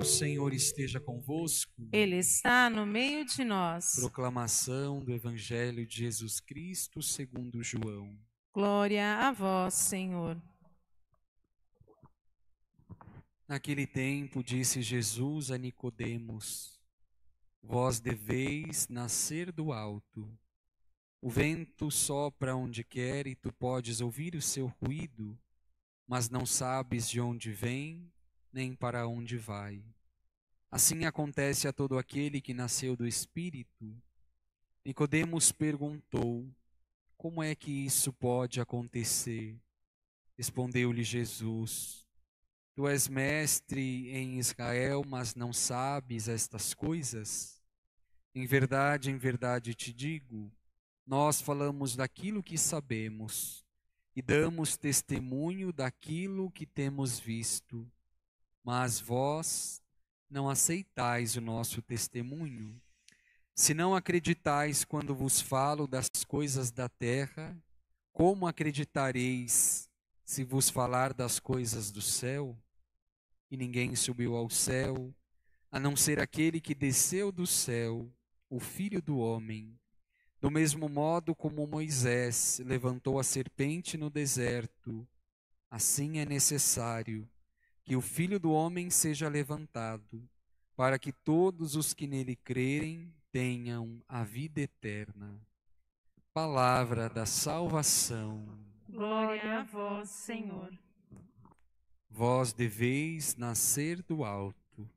O Senhor esteja convosco. Ele está no meio de nós. Proclamação do Evangelho de Jesus Cristo segundo João. Glória a vós, Senhor. Naquele tempo disse Jesus a Nicodemos: Vós deveis nascer do alto. O vento sopra onde quer e tu podes ouvir o seu ruído, mas não sabes de onde vem nem para onde vai. Assim acontece a todo aquele que nasceu do Espírito. Nicodemos perguntou: Como é que isso pode acontecer? Respondeu-lhe Jesus: Tu és mestre em Israel, mas não sabes estas coisas? Em verdade te digo, nós falamos daquilo que sabemos e damos testemunho daquilo que temos visto, mas vós não aceitais o nosso testemunho. Se não acreditais quando vos falo das coisas da terra, como acreditareis se vos falar das coisas do céu? E ninguém subiu ao céu, a não ser aquele que desceu do céu, o Filho do Homem. Do mesmo modo como Moisés levantou a serpente no deserto, assim é necessário que o Filho do Homem seja levantado, para que todos os que nele crerem tenham a vida eterna. Palavra da salvação. Glória a vós, Senhor. Vós deveis nascer do alto.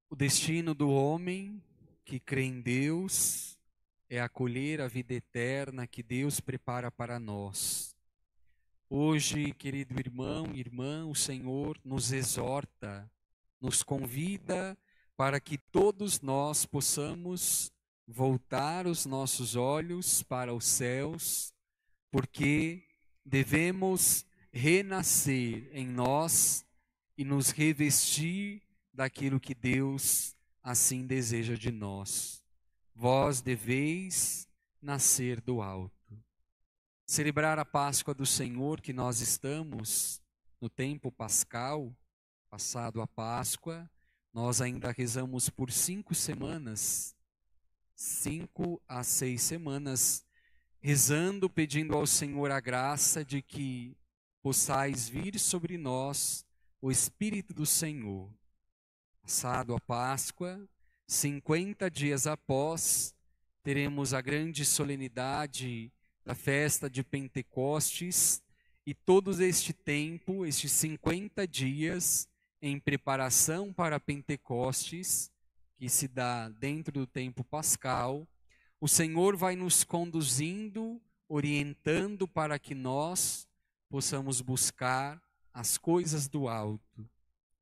O destino do homem que crê em Deus é acolher a vida eterna que Deus prepara para nós. Hoje, querido irmão e irmã, o Senhor nos exorta, nos convida para que todos nós possamos voltar os nossos olhos para os céus, porque devemos renascer em nós e nos revestir daquilo que Deus assim deseja de nós. Vós deveis nascer do alto. Celebrar a Páscoa do Senhor, que nós estamos no tempo pascal, passado a Páscoa, nós ainda rezamos por 5 semanas, 5 a 6 semanas, rezando, pedindo ao Senhor a graça de que possais vir sobre nós o Espírito do Senhor. Passado a Páscoa, 50 dias após, teremos a grande solenidade da festa de Pentecostes, e todo este tempo, estes 50 dias em preparação para Pentecostes, que se dá dentro do tempo pascal, o Senhor vai nos conduzindo, orientando para que nós possamos buscar as coisas do alto.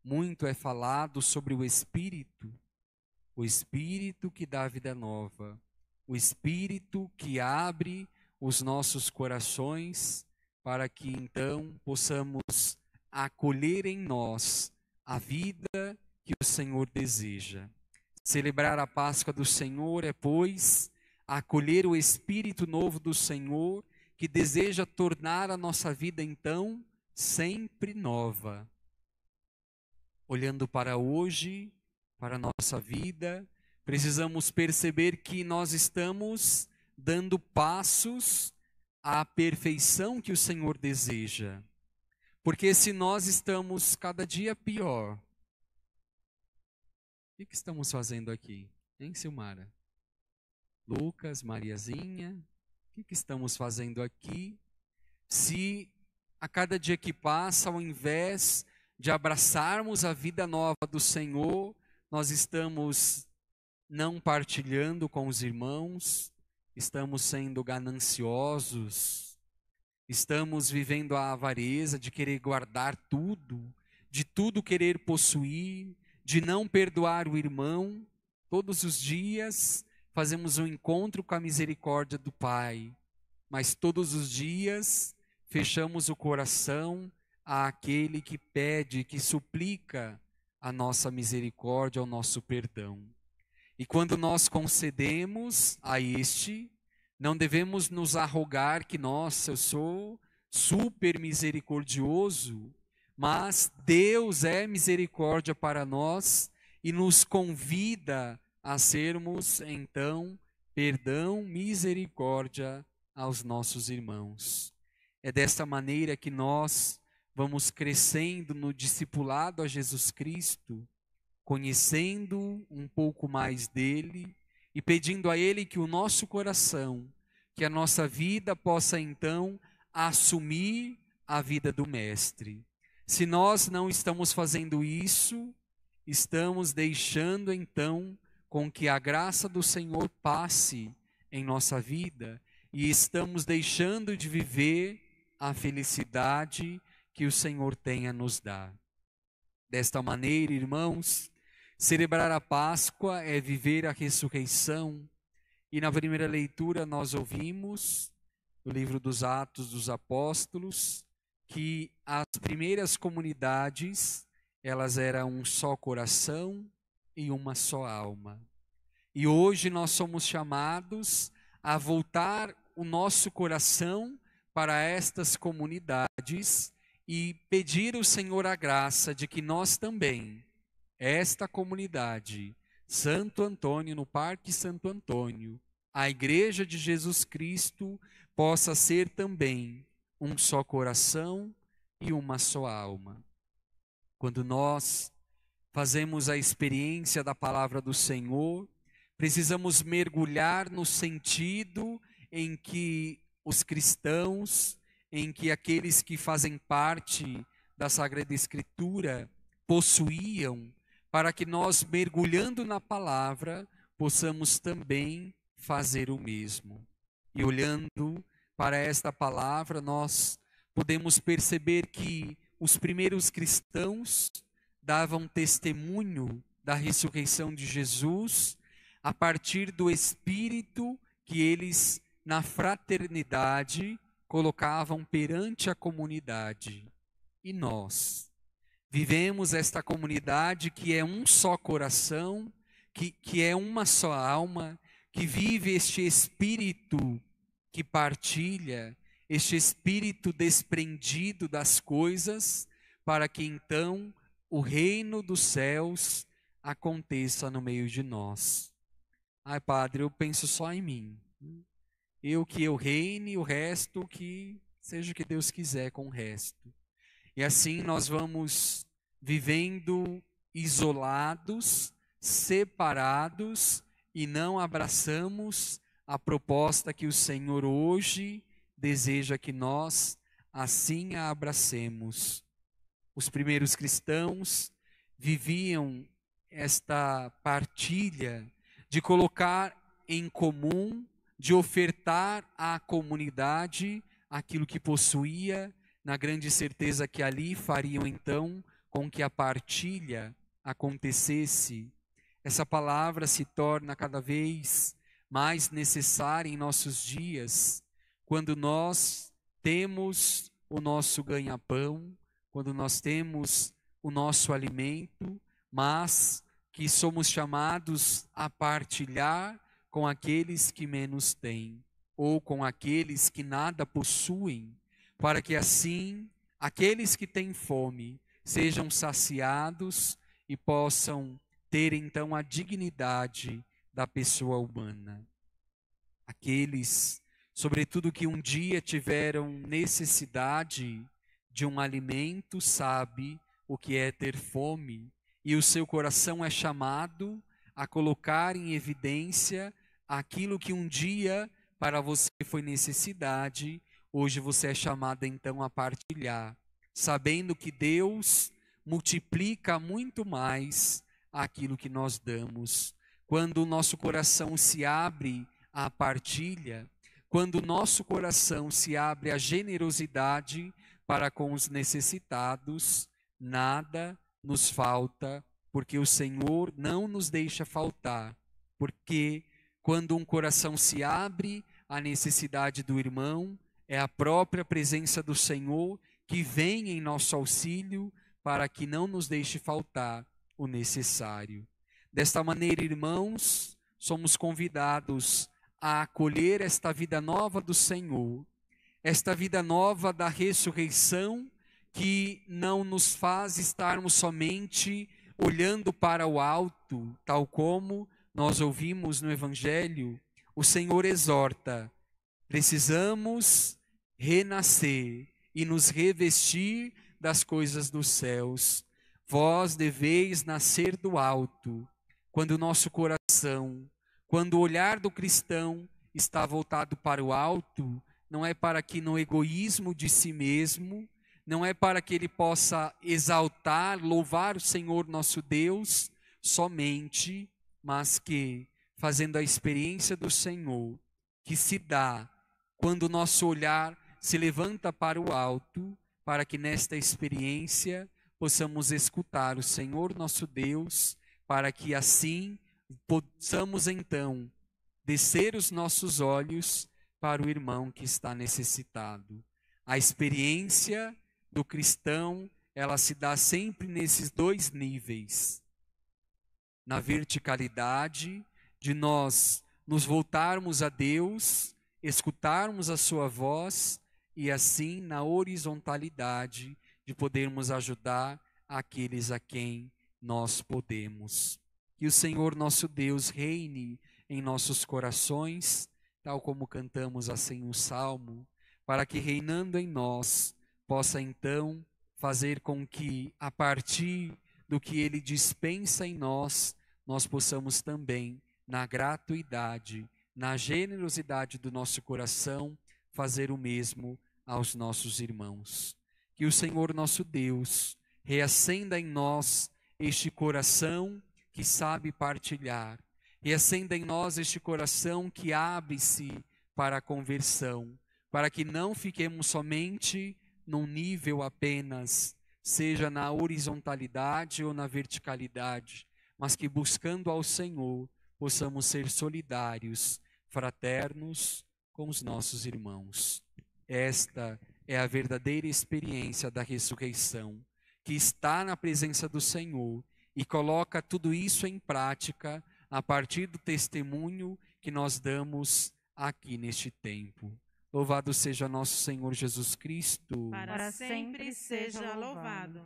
Muito é falado sobre o Espírito que dá vida nova, o Espírito que abre os nossos corações para que então possamos acolher em nós a vida que o Senhor deseja. Celebrar a Páscoa do Senhor é, pois, acolher o Espírito novo do Senhor, que deseja tornar a nossa vida então sempre nova. Olhando para hoje, para a nossa vida, precisamos perceber que nós estamos dando passos à perfeição que o Senhor deseja. Porque se nós estamos cada dia pior, o que estamos fazendo aqui? Hein, Silmara? Lucas, Mariazinha, o que estamos fazendo aqui? Se a cada dia que passa, ao invés de abraçarmos a vida nova do Senhor, nós estamos não partilhando com os irmãos, estamos sendo gananciosos, estamos vivendo a avareza de querer guardar tudo, de tudo querer possuir, de não perdoar o irmão. Todos os dias fazemos um encontro com a misericórdia do Pai, mas todos os dias fechamos o coração àquele que pede, que suplica a nossa misericórdia, o nosso perdão. E quando nós concedemos a este, não devemos nos arrogar que, nossa, eu sou super misericordioso, mas Deus é misericórdia para nós e nos convida a sermos, então, perdão, misericórdia aos nossos irmãos. É desta maneira que nós vamos crescendo no discipulado a Jesus Cristo, conhecendo um pouco mais dele e pedindo a ele que o nosso coração, que a nossa vida possa então assumir a vida do Mestre. Se nós não estamos fazendo isso, estamos deixando então com que a graça do Senhor passe em nossa vida e estamos deixando de viver a felicidade que o Senhor tem a nos dar. Desta maneira, irmãos, celebrar a Páscoa é viver a ressurreição. E na primeira leitura nós ouvimos, no livro dos Atos dos Apóstolos, que as primeiras comunidades, elas eram um só coração e uma só alma. E hoje nós somos chamados a voltar o nosso coração para estas comunidades e pedir ao Senhor a graça de que nós também, esta comunidade, Santo Antônio, no Parque Santo Antônio, a Igreja de Jesus Cristo, possa ser também um só coração e uma só alma. Quando nós fazemos a experiência da palavra do Senhor, precisamos mergulhar no sentido em que os cristãos, em que aqueles que fazem parte da Sagrada Escritura possuíam, para que nós, mergulhando na palavra, possamos também fazer o mesmo. E olhando para esta palavra, nós podemos perceber que os primeiros cristãos davam testemunho da ressurreição de Jesus a partir do Espírito que eles, na fraternidade, colocavam perante a comunidade. E nós vivemos esta comunidade que é um só coração, que é uma só alma, que vive este Espírito que partilha, este Espírito desprendido das coisas, para que então o reino dos céus aconteça no meio de nós. Ai, Padre, eu penso só em mim. Eu que eu reine, o resto que seja o que Deus quiser com o resto. E assim nós vamos vivendo isolados, separados e não abraçamos a proposta que o Senhor hoje deseja que nós assim a abracemos. Os primeiros cristãos viviam esta partilha de colocar em comum, de ofertar à comunidade aquilo que possuía, na grande certeza que ali fariam então com que a partilha acontecesse. Essa palavra se torna cada vez mais necessária em nossos dias, quando nós temos o nosso ganha-pão, quando nós temos o nosso alimento, mas que somos chamados a partilhar com aqueles que menos têm, ou com aqueles que nada possuem, para que assim aqueles que têm fome sejam saciados e possam ter então a dignidade da pessoa humana. Aqueles, sobretudo, que um dia tiveram necessidade de um alimento, sabe o que é ter fome, e o seu coração é chamado a colocar em evidência aquilo que um dia para você foi necessidade, hoje você é chamado então a partilhar, sabendo que Deus multiplica muito mais aquilo que nós damos. Quando o nosso coração se abre à partilha, quando o nosso coração se abre à generosidade para com os necessitados, nada nos falta, porque o Senhor não nos deixa faltar. Porque quando um coração se abre à necessidade do irmão, é a própria presença do Senhor que vem em nosso auxílio para que não nos deixe faltar o necessário. Desta maneira, irmãos, somos convidados a acolher esta vida nova do Senhor, esta vida nova da ressurreição, que não nos faz estarmos somente olhando para o alto, tal como nós ouvimos no Evangelho. O Senhor exorta: precisamos renascer e nos revestir das coisas dos céus. Vós deveis nascer do alto. Quando o nosso coração, quando o olhar do cristão está voltado para o alto, não é para que no egoísmo de si mesmo, não é para que ele possa exaltar, louvar o Senhor nosso Deus somente, mas que, fazendo a experiência do Senhor, que se dá quando o nosso olhar se levanta para o alto, para que nesta experiência possamos escutar o Senhor nosso Deus, para que assim possamos então descer os nossos olhos para o irmão que está necessitado. A experiência do cristão, ela se dá sempre nesses dois níveis. Na verticalidade, de nós nos voltarmos a Deus, escutarmos a sua voz, e assim na horizontalidade, de podermos ajudar aqueles a quem nós podemos. Que o Senhor nosso Deus reine em nossos corações, tal como cantamos assim um salmo, para que reinando em nós, possa então fazer com que, a partir do que Ele dispensa em nós, nós possamos também, na gratuidade, na generosidade do nosso coração, fazer o mesmo aos nossos irmãos. Que o Senhor nosso Deus reacenda em nós este coração que sabe partilhar, reacenda em nós este coração que abre-se para a conversão, para que não fiquemos somente num nível apenas, seja na horizontalidade ou na verticalidade, mas que buscando ao Senhor possamos ser solidários, fraternos com os nossos irmãos. Esta é a verdadeira experiência da ressurreição, que está na presença do Senhor e coloca tudo isso em prática a partir do testemunho que nós damos aqui neste tempo. Louvado seja nosso Senhor Jesus Cristo. Para sempre seja louvado.